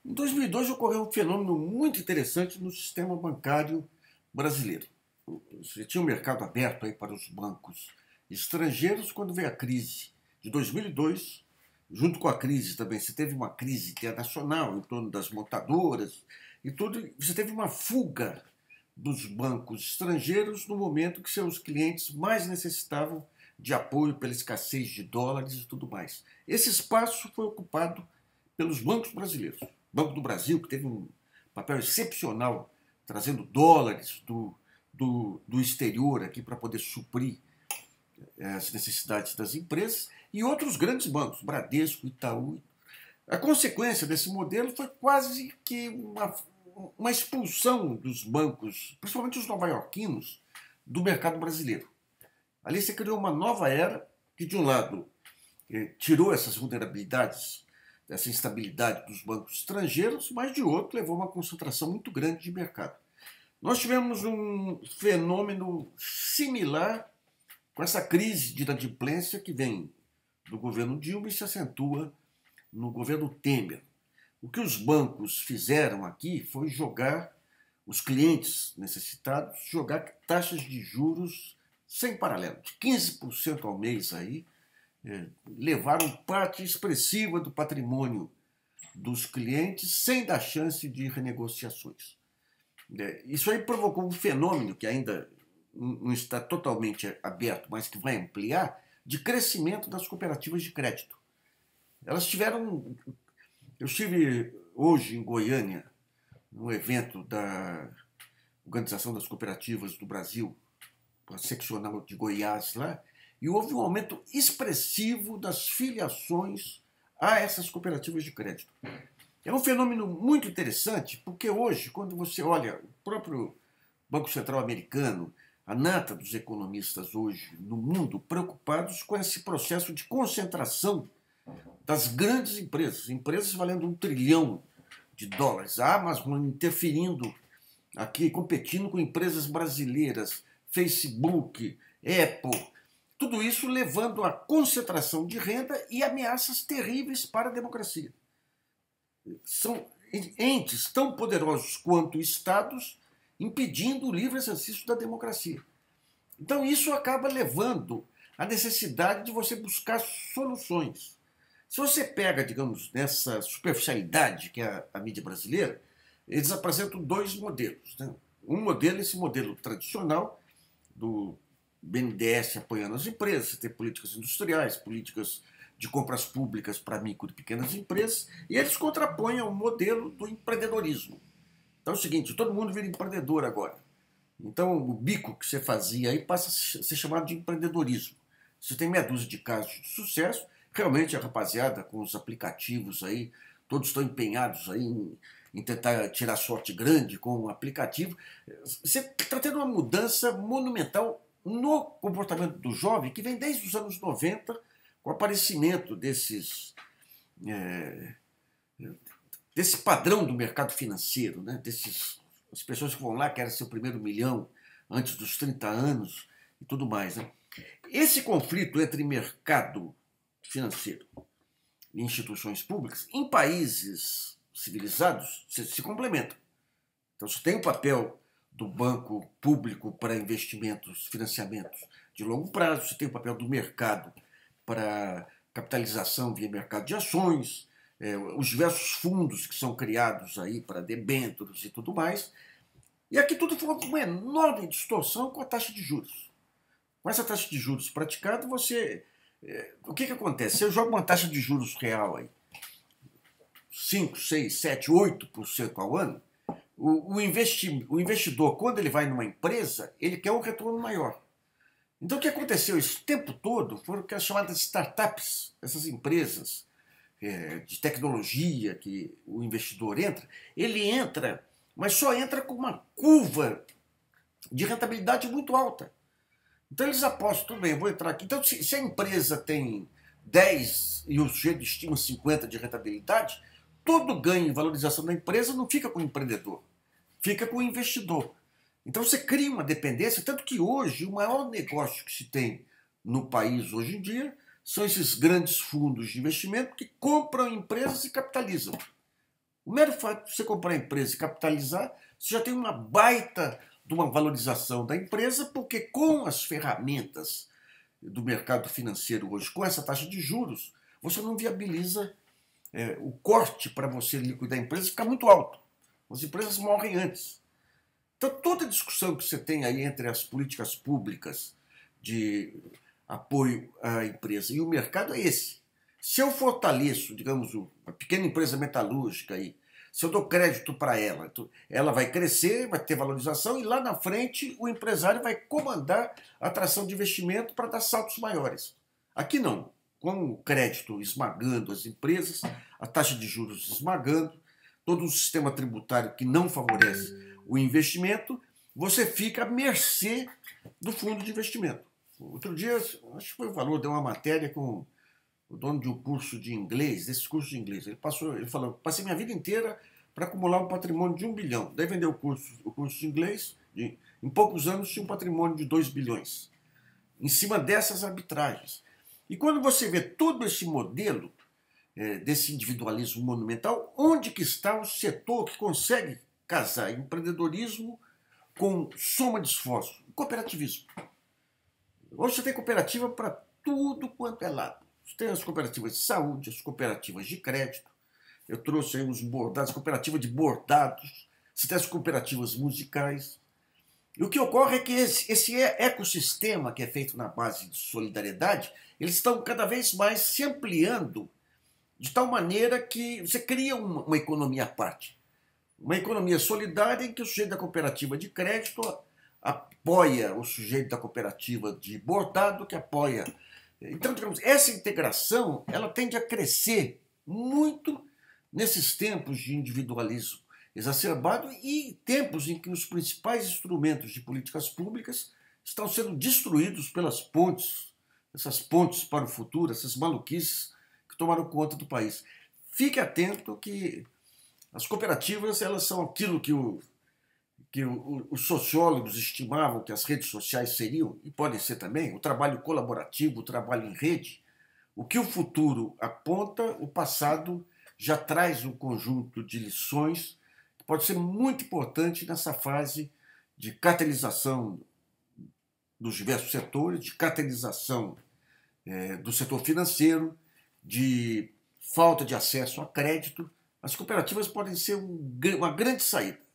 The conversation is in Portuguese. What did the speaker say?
Em 2002 ocorreu um fenômeno muito interessante no sistema bancário brasileiro. Você tinha um mercado aberto aí para os bancos estrangeiros quando veio a crise de 2002. Junto com a crise também, você teve uma crise internacional em torno das montadoras e tudo. Você teve uma fuga dos bancos estrangeiros no momento que seus clientes mais necessitavam de apoio pela escassez de dólares e tudo mais. Esse espaço foi ocupado pelos bancos brasileiros. O Banco do Brasil, que teve um papel excepcional trazendo dólares do exterior aqui para poder suprir as necessidades das empresas, e outros grandes bancos, Bradesco, Itaú. A consequência desse modelo foi quase que uma expulsão dos bancos, principalmente os nova-iorquinos, do mercado brasileiro. Ali você criou uma nova era que, de um lado, tirou essas vulnerabilidades, essa instabilidade dos bancos estrangeiros, mas, de outro, levou a uma concentração muito grande de mercado. Nós tivemos um fenômeno similar com essa crise de inadimplência que vem do governo Dilma e se acentua no governo Temer. O que os bancos fizeram aqui foi jogar os clientes necessitados, jogar taxas de juros sem paralelo, de 15% ao mês aí, levaram parte expressiva do patrimônio dos clientes sem dar chance de renegociações. Isso aí provocou um fenômeno que ainda não está totalmente aberto, mas que vai ampliar, de crescimento das cooperativas de crédito. Elas tiveram... Eu estive hoje em Goiânia, num evento da Organização das Cooperativas do Brasil, a seccional de Goiás lá, e houve um aumento expressivo das filiações a essas cooperativas de crédito. É um fenômeno muito interessante, porque hoje, quando você olha o próprio Banco Central americano, a nata dos economistas hoje no mundo preocupados com esse processo de concentração das grandes empresas, empresas valendo $1 trilhão, a Amazon interferindo aqui, competindo com empresas brasileiras, Facebook, Apple, tudo isso levando à concentração de renda e ameaças terríveis para a democracia. São entes tão poderosos quanto estados impedindo o livre exercício da democracia. Então isso acaba levando à necessidade de você buscar soluções. Se você pega, digamos, nessa superficialidade que é a mídia brasileira, eles apresentam dois modelos, né? Um modelo, esse modelo tradicional do BNDES apoiando as empresas, você tem políticas industriais, políticas de compras públicas para micro e pequenas empresas, e eles contrapõem ao modelo do empreendedorismo. Então é o seguinte, todo mundo vira empreendedor agora. Então o bico que você fazia aí passa a ser chamado de empreendedorismo. Você tem meia dúzia de casos de sucesso, realmente a rapaziada com os aplicativos aí, todos estão empenhados aí em tentar tirar sorte grande com o aplicativo. Você está tendo uma mudança monumental no comportamento do jovem, que vem desde os anos 90, com o aparecimento desse padrão do mercado financeiro, né? As pessoas que vão lá querem seu primeiro milhão antes dos 30 anos e tudo mais. Né? Esse conflito entre mercado financeiro e instituições públicas, em países civilizados, se complementam. Então, você tem o papel do banco público para investimentos, financiamentos de longo prazo, você tem o papel do mercado para capitalização via mercado de ações, os diversos fundos que são criados aí para debêntures e tudo mais. E aqui tudo foi uma enorme distorção com a taxa de juros. Com essa taxa de juros praticada, o que acontece? Você joga uma taxa de juros real aí, 5, 6, 7, 8% ao ano, o investidor, quando ele vai numa empresa, ele quer um retorno maior. Então o que aconteceu esse tempo todo foram as chamadas startups, essas empresas de tecnologia que o investidor entra, ele entra, mas só entra com uma curva de rentabilidade muito alta. Então eles apostam, tudo bem, eu vou entrar aqui. Então se a empresa tem 10 e o sujeito estima 50 de rentabilidade, todo ganho em valorização da empresa não fica com o empreendedor, fica com o investidor. Então você cria uma dependência, tanto que hoje o maior negócio que se tem no país hoje em dia são esses grandes fundos de investimento que compram empresas e capitalizam. O mero fato de você comprar a empresa e capitalizar, você já tem uma baita de uma valorização da empresa, porque com as ferramentas do mercado financeiro hoje, com essa taxa de juros, você não viabiliza o corte para você liquidar a empresa fica muito alto. As empresas morrem antes. Então, toda a discussão que você tem aí entre as políticas públicas de apoio à empresa e o mercado é esse. Se eu fortaleço, digamos, uma pequena empresa metalúrgica aí, se eu dou crédito para ela, ela vai crescer, vai ter valorização e lá na frente o empresário vai comandar a atração de investimento para dar saltos maiores. Aqui não. Com o crédito esmagando as empresas, a taxa de juros esmagando, todo um sistema tributário que não favorece o investimento, você fica à mercê do fundo de investimento. Outro dia, acho que foi o Valor, deu uma matéria com o dono de um curso de inglês, desses cursos de inglês. Ele falou, passei minha vida inteira para acumular um patrimônio de 1 bilhão. Daí vendeu o curso de inglês, em poucos anos tinha um patrimônio de 2 bilhões. Em cima dessas arbitragens. E quando você vê todo esse modelo desse individualismo monumental, onde que está o setor que consegue casar empreendedorismo com soma de esforço? O cooperativismo. Hoje você tem cooperativa para tudo quanto é lado. Você tem as cooperativas de saúde, as cooperativas de crédito. Eu trouxe aí os bordados, cooperativa de bordados. Você tem as cooperativas musicais. E o que ocorre é que esse ecossistema que é feito na base de solidariedade, eles estão cada vez mais se ampliando de tal maneira que você cria uma economia à parte. Uma economia solidária em que o sujeito da cooperativa de crédito apoia o sujeito da cooperativa de bordado, que apoia. Então, digamos, essa integração ela tende a crescer muito nesses tempos de individualismo exacerbado e tempos em que os principais instrumentos de políticas públicas estão sendo destruídos pelas pontes, essas pontes para o futuro, essas maluquices que tomaram conta do país. Fique atento que as cooperativas elas são aquilo que os sociólogos estimavam que as redes sociais seriam, e podem ser também, o trabalho colaborativo, o trabalho em rede. O que o futuro aponta, o passado já traz um conjunto de lições que pode ser muito importante nessa fase de catalisação dos diversos setores, de catalisação do setor financeiro, de falta de acesso a crédito. As cooperativas podem ser uma grande saída.